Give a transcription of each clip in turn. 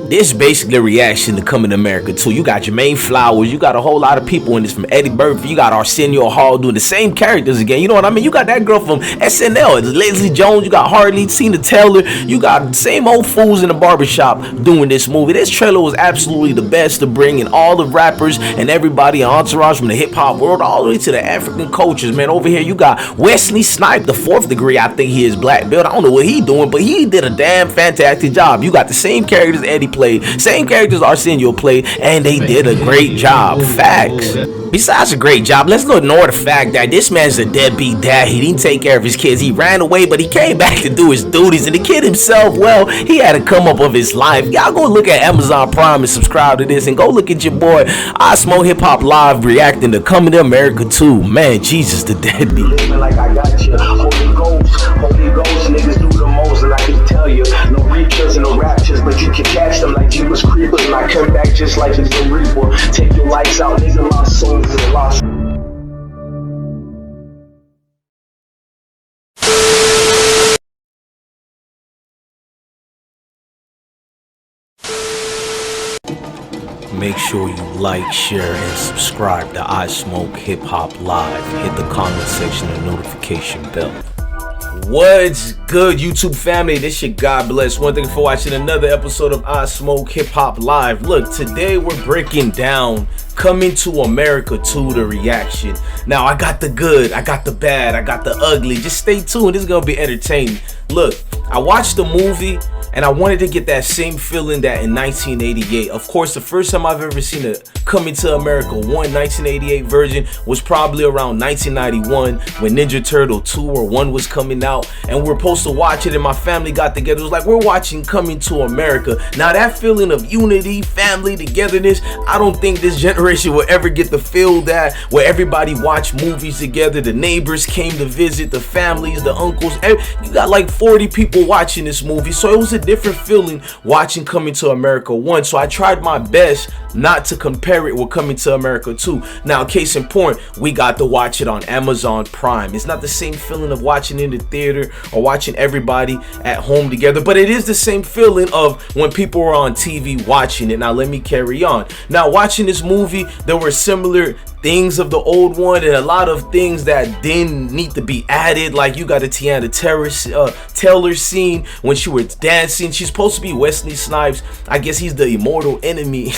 This basically a reaction to Coming to America 2. You got Jermaine Flowers, you got a whole lot of people in this from Eddie Murphy, you got Arsenio Hall doing the same characters again. You know what I mean? You got that girl from SNL, it's Leslie Jones, you got Harley, Tina Taylor, you got the same old fools in the barbershop doing this movie. This trailer was absolutely the best to bring in all the rappers and everybody in Entourage from the hip hop world all the way to the African cultures, man. Over here you got Wesley Snipes, the 4th degree, I think he is black belt. I don't know what he doing, but he did a damn fantastic job. You got the same characters Eddie played, same characters Arsenio played, and they did a great job. Facts. Besides a great job, let's not ignore the fact that this man's a deadbeat dad. He didn't take care of his kids. He ran away, but he came back to do his duties. And the kid himself, well, he had to come up of his life. Y'all go look at Amazon Prime and subscribe to this, and go look at your boy IsmokeHiphop live reacting to Coming to America 2. Man, Jesus, the deadbeat. Living like I got you. Holy Ghost, niggas do the most, and I can tell you, no reachers and no raptures, but you can catch them like Jeepers Creepers, and I come back just like it's the Reaper. Take your lights out, nigga, lost souls and lost. Make sure you like, share, and subscribe to IsmokeHiphop Live. Hit the comment section and notification bell. What's good, YouTube family? This your God Bless One. Thank you for watching another episode of IsmokeHiphop Live. Look, today we're breaking down Coming to America 2, the reaction. Now, I got the good, I got the bad, I got the ugly. Just stay tuned. This is gonna be entertaining. Look, I watched the movie and I wanted to get that same feeling that in 1988. Of course, the first time I've ever seen a Coming to America 1 1988 version was probably around 1991 when Ninja Turtle 2 or 1 was coming out, and we were supposed to watch it, and my family got together. It was like we're watching Coming to America. Now, that feeling of unity, family, togetherness, I don't think this generation will ever get the feel that where everybody watched movies together, the neighbors came to visit, the families, the uncles. You got like 40 people watching this movie, so it was a different feeling watching Coming to America 1. So I tried my best not to compare it with Coming to America 2. Now, case in point, we got to watch it on Amazon Prime. It's not the same feeling of watching in the theater or watching everybody at home together, but it is the same feeling of when people were on TV watching it. Now, let me carry on. Now, watching this movie, there were similar things of the old one and a lot of things that didn't need to be added. Like, you got a Tiana Taylor scene when she was dancing. She's supposed to be Wesley Snipes. I guess he's the immortal enemy.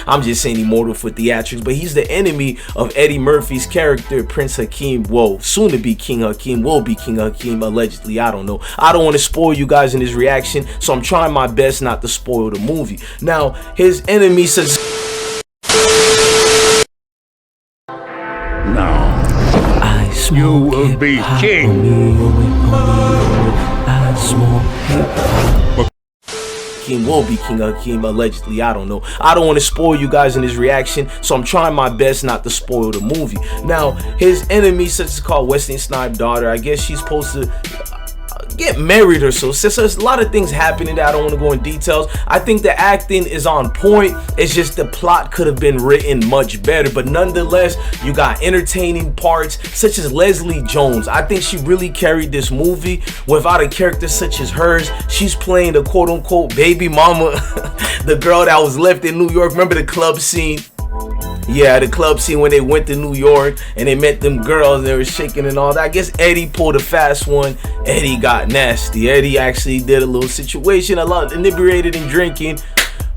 I'm just saying immortal for theatrics, but he's the enemy of Eddie Murphy's character, Prince Akeem. Whoa, soon to be King Akeem, will be King Akeem, allegedly. I don't know. I don't want to spoil you guys in this reaction, so I'm trying my best not to spoil the movie. Now, his enemy says, you will be king. Akeem will be King Akeem, allegedly. I don't know. I don't want to spoil you guys in this reaction, so I'm trying my best not to spoil the movie. Now, his enemy, such as called Wesley Snipes' daughter, I guess she's supposed to get married or so. So there's a lot of things happening that I don't want to go in details. I think the acting is on point. It's just the plot could have been written much better, but nonetheless, you got entertaining parts such as Leslie Jones. I think she really carried this movie. Without a character such as hers, she's playing the quote-unquote baby mama, the girl that was left in New York. Remember the club scene? Yeah, the club scene when they went to New York and they met them girls and they were shaking and all that. I guess Eddie pulled a fast one. Eddie got nasty. Eddie actually did a little situation, a lot inebriated and drinking.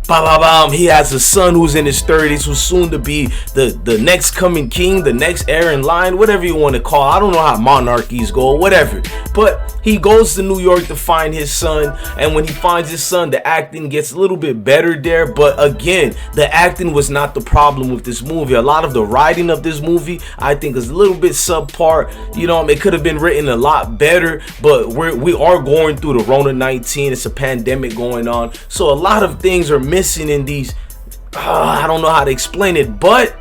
He has a son who's in his 30s, who's soon to be the next coming king, the next heir in line, whatever you want to call it. I don't know how monarchies go, whatever. But he goes to New York to find his son, and when he finds his son, the acting gets a little bit better there. But again, the acting was not the problem with this movie. A lot of the writing of this movie, I think, is a little bit subpar. You know, it could have been written a lot better, but we are going through the Rona 19. It's a pandemic going on, so a lot of things are missing in these. I don't know how to explain it, but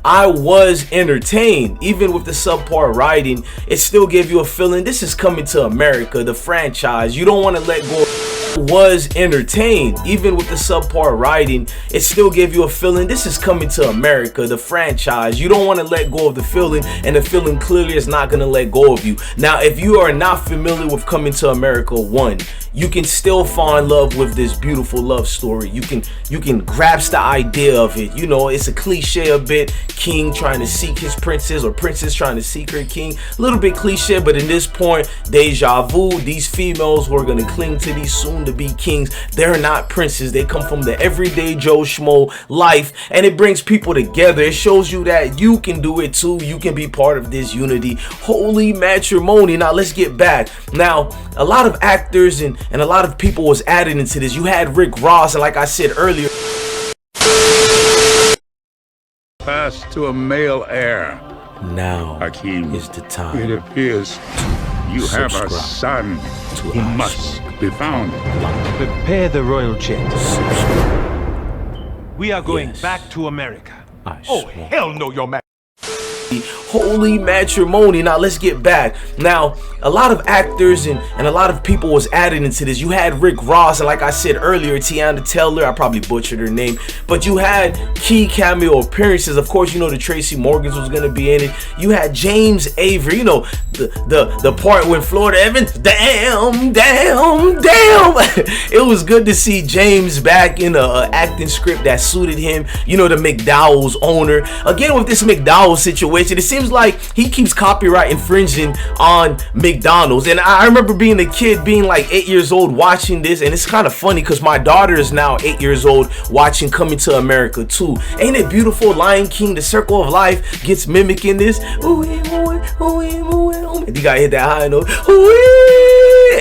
I was entertained. Even with the subpar writing, it still gave you a feeling this is Coming to America, the franchise. You don't want to let go. Was entertained. Even with the subpar writing, it still gave you a feeling this is Coming to America, the franchise. You don't want to let go of the feeling, and the feeling clearly is not going to let go of you. Now, if you are not familiar with Coming to America 1, you can still fall in love with this beautiful love story. You can grasp the idea of it. You know, it's a cliche a bit, king trying to seek his princess or princess trying to seek her king. A little bit cliche, but in this point, deja vu, these females who are going to cling to these soon to be kings, they're not princes. They come from the everyday Joe Schmo life, and it brings people together. It shows you that you can do it too. You can be part of this unity. Holy matrimony. Now let's get back. Now, a lot of actors and a lot of people was added into this. You had Rick Ross, and like I said earlier, pass to a male heir. now Akeem, is the time. it appears you have a son who must be found. Prepare the royal jet. We are going back to America. Oh, hell no, your man. Holy matrimony. Now let's get back. Now, a lot of actors and a lot of people was added into this. You had Rick Ross, and like I said earlier, Tiana Taylor, I probably butchered her name, but you had key cameo appearances. Of course, you know the Tracy Morgans was gonna be in it. You had James Avery, you know, the part when Florida Evans, damn. It was good to see James back in a acting script that suited him. You know, the McDowell's owner. Again, with this McDowell situation, it seems like he keeps copyright infringing on McDonald's. And I remember being a kid, being like 8 years old, watching this, and it's kind of funny because my daughter is now 8 years old watching Coming to America too. Ain't it beautiful? Lion King, the Circle of Life gets mimicking this. You gotta hit that high note.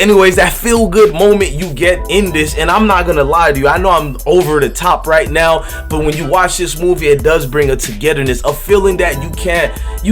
Anyways, that feel good moment you get in this, and I'm not gonna lie to you, I know I'm over the top right now, but when you watch this movie, it does bring a togetherness, a feeling that you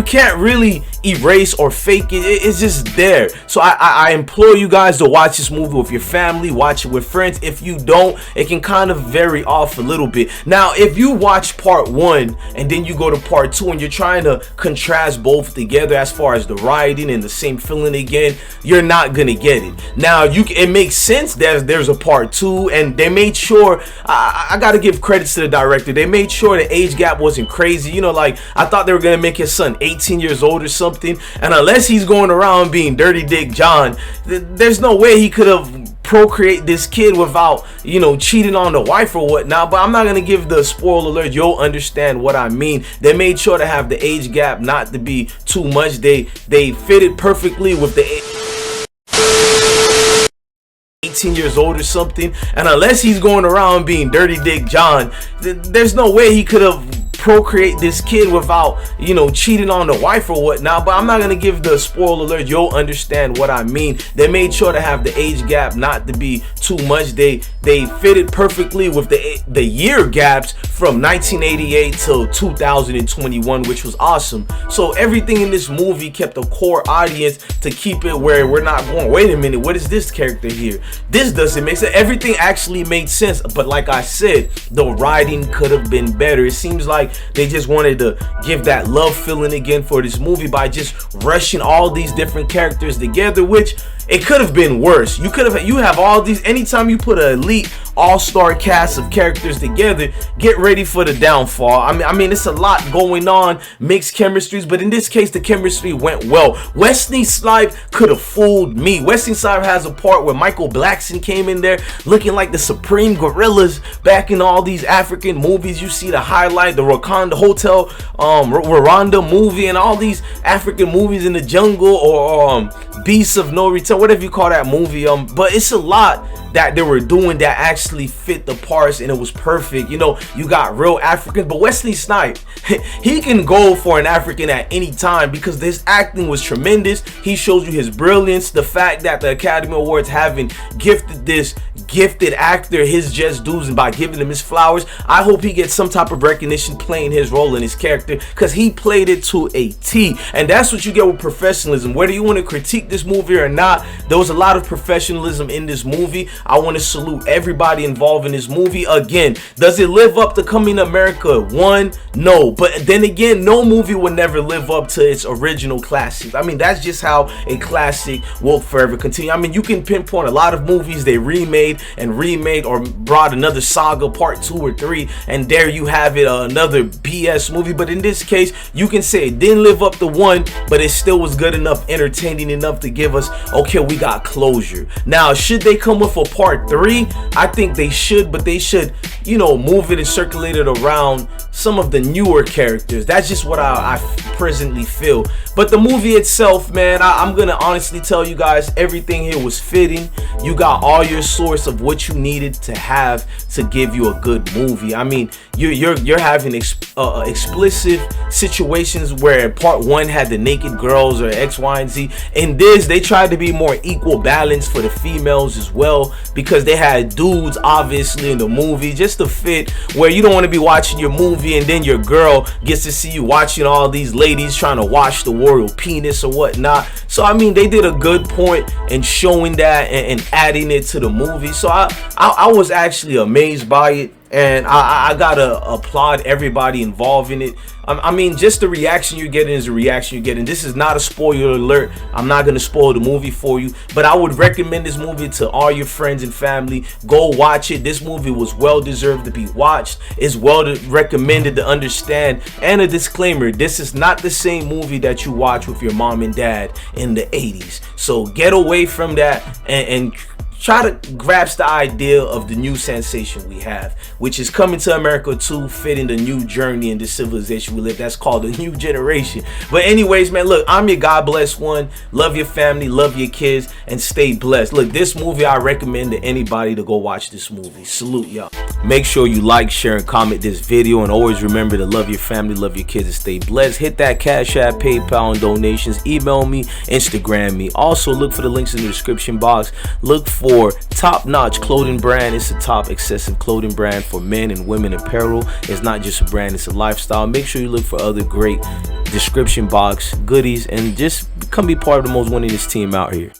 can't really erase or fake it. It's just there. So I implore you guys to watch this movie with your family, watch it with friends. If you don't, it can kind of vary off a little bit. Now, if you watch part 1 and then you go to part 2 and you're trying to contrast both together as far as the writing and the same feeling again, you're not gonna get it. Now, it makes sense that there's a part 2, and they made sure, I gotta give credits to the director, they made sure the age gap wasn't crazy. You know, like, I thought they were gonna make his son 18 years old or something, and unless he's going around being Dirty Dick John, there's no way he could have procreate this kid without, you know, cheating on the wife or whatnot. But I'm not gonna give the spoiler alert. You'll understand what I mean. They made sure to have the age gap not to be too much. They fitted perfectly with the 18 years old or something, and unless he's going around being Dirty Dick John, there's no way he could have procreate this kid without, you know, cheating on the wife or whatnot. But I'm not gonna give the spoiler alert. You'll understand what I mean. They made sure to have the age gap not to be too much. They fitted perfectly with the year gaps from 1988 till 2021, which was awesome. So everything in this movie kept a core audience to keep it where we're not going, wait a minute, what is this character here? This doesn't make sense. Everything actually made sense, but like I said, the writing could have been better. It seems like they just wanted to give that love feeling again for this movie by just rushing all these different characters together, which it could have been worse. You have all these, anytime you put an elite all-star cast of characters together, get ready for the downfall. I mean it's a lot going on, mixed chemistries, but in this case the chemistry went well. Wesley Snipes could have fooled me. Wesley Snipes has a part where Michael Blackson came in there looking like the Supreme Gorillas back in all these African movies. You see the highlight, the Wakanda Hotel, Rwanda movie, and all these African movies in the jungle, or Beasts of No Return, whatever you call that movie. But it's a lot that they were doing that actually fit the parts, and it was perfect. You know, you got real Africans, but Wesley Snipes, he can go for an African at any time because this acting was tremendous. He shows you his brilliance. The fact that the Academy Awards haven't gifted this gifted actor his just dues and by giving him his flowers, I hope he gets some type of recognition playing his role in his character, because he played it to a T. And that's what you get with professionalism. Whether you want to critique this movie or not, there was a lot of professionalism in this movie. I want to salute everybody involved in this movie. Again, does it live up to Coming to America 1? No. But then again, no movie would never live up to its original classics. I mean, that's just how a classic will forever continue. I mean, you can pinpoint a lot of movies they remade or brought another saga part 2 or 3, and there you have it, another BS movie. But in this case, you can say it didn't live up to 1, but it still was good enough, entertaining enough to give us, okay, we got closure. Now, should they come with a part 3? I think they should, but they should, you know, move it and circulate it around some of the newer characters. That's just what I presently feel. But the movie itself, man, I'm gonna honestly tell you guys, everything here was fitting. You got all your source of what you needed to have to give you a good movie. I mean, you're having explicit situations where part 1 had the naked girls or X, Y, and Z. In this, they tried to be more equal balance for the females as well, because they had dudes obviously in the movie, just to fit where you don't want to be watching your movie and then your girl gets to see you watching all these ladies trying to watch the royal penis or whatnot. So I mean, they did a good point in showing that and adding it to the movie. So I was actually amazed by it, and I gotta applaud everybody involved in it. I mean, just the reaction you're getting is the reaction you're getting. This is not a spoiler alert. I'm not going to spoil the movie for you, but I would recommend this movie to all your friends and family. Go watch it. This movie was well deserved to be watched. It's well recommended to understand. And a disclaimer, this is not the same movie that you watch with your mom and dad in the 80s. So get away from that and try to grasp the idea of the new sensation we have, which is Coming to America 2, fitting the new journey in the civilization we live. That's called a new generation. But anyways, man, look, I'm your God Bless One. Love your family, love your kids, and stay blessed. Look, this movie, I recommend to anybody to go watch this movie. Salute, y'all. Make sure you like, share, and comment this video, and always remember to love your family, love your kids, and stay blessed. Hit that Cash App, PayPal, and donations. Email me, Instagram me. Also, look for the links in the description box. Look for top-notch clothing brand. It's a top excessive clothing brand for men and women apparel. It's not just a brand, it's a lifestyle. Make sure you look for other great description box goodies and just come be part of the most winningest team out here.